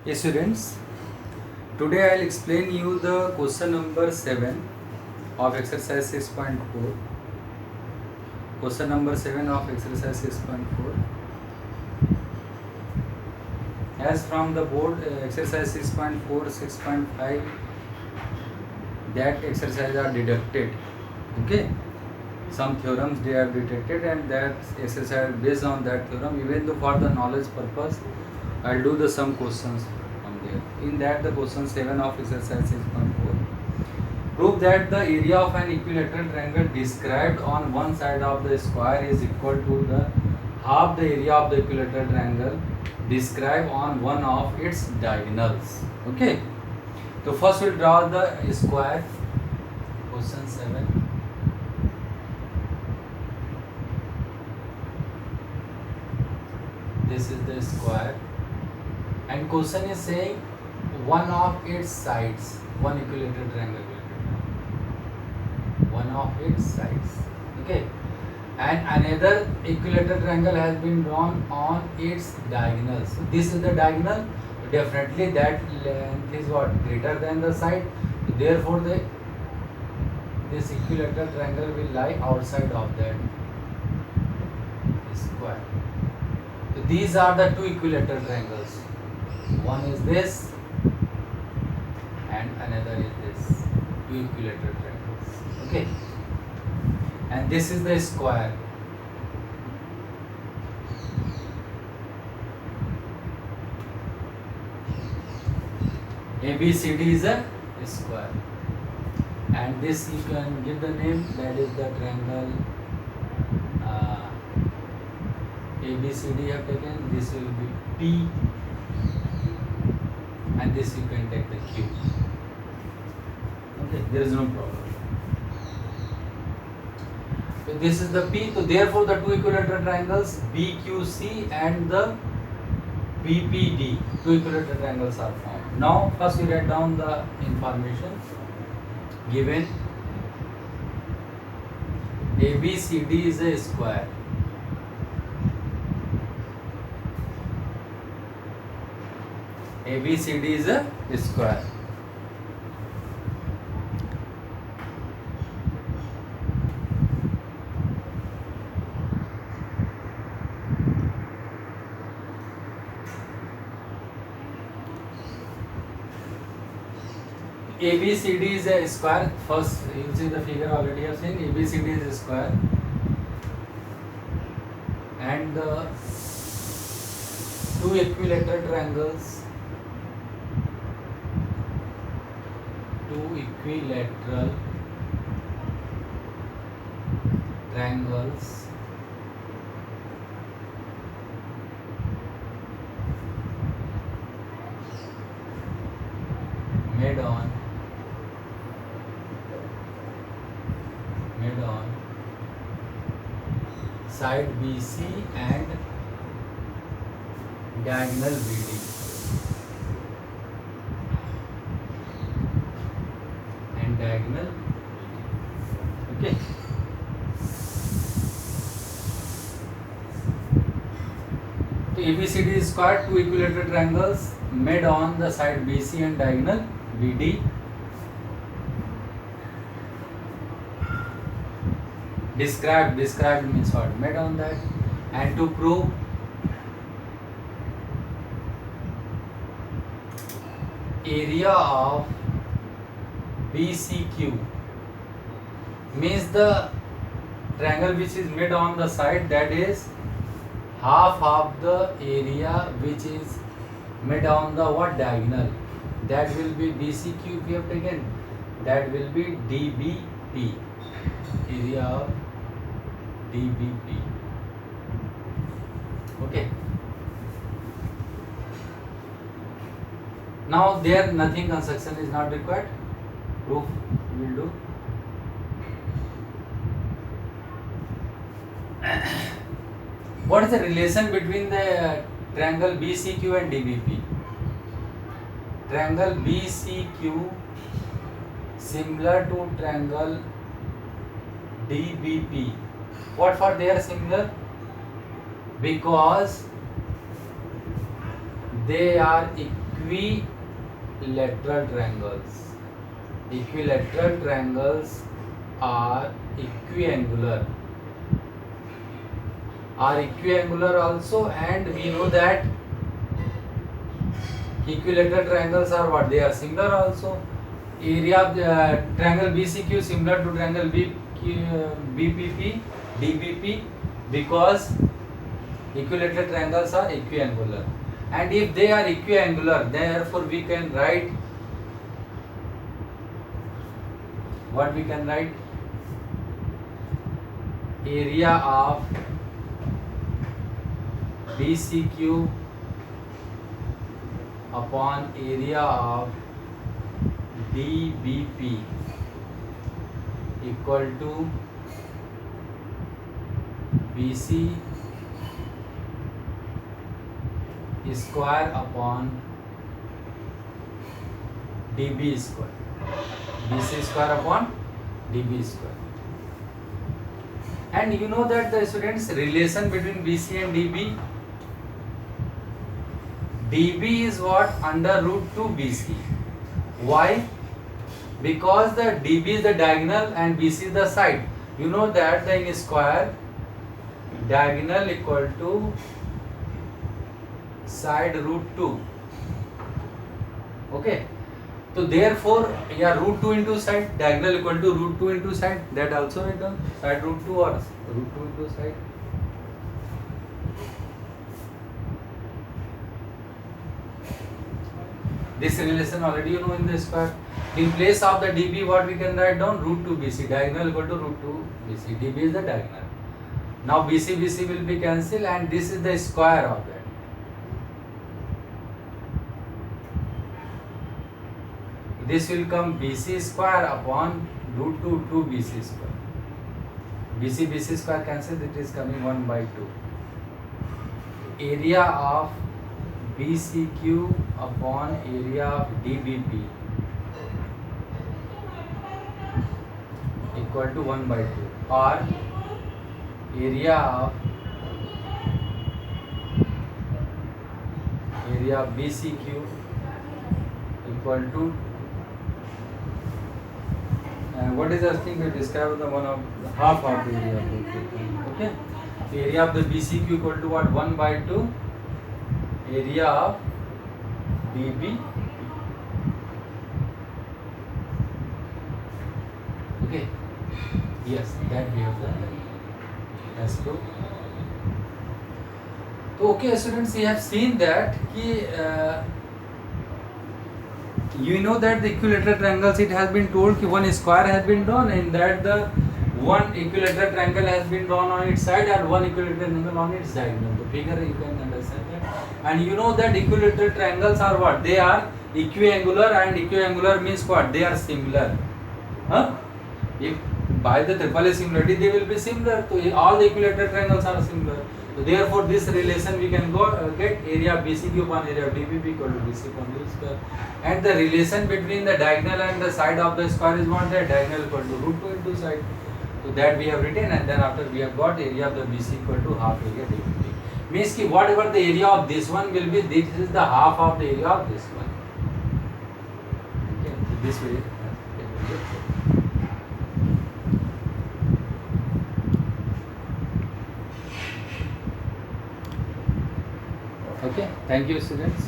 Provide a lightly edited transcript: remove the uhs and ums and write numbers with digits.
Yes, students, today I'll explain you the question number 7 of exercise 6.4. Question number 7 of exercise 6.4. As from the board, exercise 6.4, 6.5, that exercise are deducted. Okay, some theorems they are deducted, and that exercise based on that theorem. Even though for the knowledge purpose, I'll do the some questions from there. In that, the question 7 of exercise 6.4. Prove that the area of an equilateral triangle described on one side of the square is equal to the half the area of the equilateral triangle described on one of its diagonals. Okay. So first we'll draw the square. Question 7. This is the square. And question is saying one of its sides, one equilateral triangle will be drawn. One of its sides. Okay. And another equilateral triangle has been drawn on its diagonal. So this is the diagonal. Definitely that length is what? Greater than the side. Therefore this equilateral triangle will lie outside of that square. So these are the two equilateral triangles. One is this and another is this. Two equilateral triangles. Okay. And this is the square. ABCD is a square. And this you can give the name, that is the triangle ABCD have taken. This will be P, and this you can take the Q. Okay, there is no problem. So this is the P. So therefore the two equilateral triangles BQC and the BPD, two equilateral triangles are formed. Now first we write down the information given. ABCD is a square. ABCD is a square. ABCD is a square. First, you see the figure already have seen. ABCD is a square, and the two equilateral triangles. Two equilateral triangles made on side BC and diagonal BD. And diagonal. Okay. So ABCD is square, two equilateral triangles made on the side BC and diagonal BD. Described means what? Made on that. And to prove area of BCQ means the triangle which is made on the side, that is half of the area which is made on the what? Diagonal. That will be BCQ if we have taken. That will be DBP. Area of DBP. Okay. Now there nothing construction is not required. Proof we will do. What is the relation between the triangle BCQ and DBP? Triangle BCQ similar to triangle DBP. What for they are similar? Because they are equilateral triangles. Equilateral triangles are equiangular. Are equiangular also, and we know that equilateral triangles are what? They are similar also. Area of the triangle BCQ similar to triangle BPP, DBP, because equilateral triangles are equiangular. And if they are equiangular, therefore we can write what? We can write area of BCQ upon area of DBP equal to BC square upon DB square. BC square upon DB square. And you know that the students, relation between BC and DB, DB is what? Under root 2 BC. Why? Because the DB is the diagonal and BC is the side. You know that the in square, diagonal equal to side root 2. Okay. So therefore, yeah, root 2 into side, diagonal equal to root 2 into side. That also we done. Side root 2 or root 2 into side. This relation already you know in the square. In place of the DB, what we can write down? Root 2 BC. Diagonal equal to root 2 BC. DB is the diagonal. Now BC will be cancelled, and this is the square of that. This will come BC square upon root 2 BC square. BC square cancelled, it is coming 1 by 2. Area of BCQ upon area of DBP equal to 1 by 2, or area of BCQ equal to what is the thing we describe the one of half of the area of BCQ. Okay, area of the BCQ equal to what? 1 by 2 area of DB. Okay, yes, that we have done. That's true. So okay students, we have seen that you know that the equilateral triangles, it has been told that one square has been drawn, and that the one equilateral triangle has been drawn on its side and one equilateral triangle on its diagonal. The figure you can understand that. And you know that equilateral triangles are what? They are equiangular, and equiangular means what? They are similar. Huh? If by the triple similarity they will be similar. So all the equilateral triangles are similar. So therefore this relation we can get area BCQ upon area of DBP equal to BC upon DB square. And the relation between the diagonal and the side of the square is what? That diagonal equal to root 2 into side. So that we have written, and then after we have got area of the BC equal to half area DBP. Means ki whatever the area of this one will be, this is the half of the area of this one. Okay, so this way. Okay, thank you students.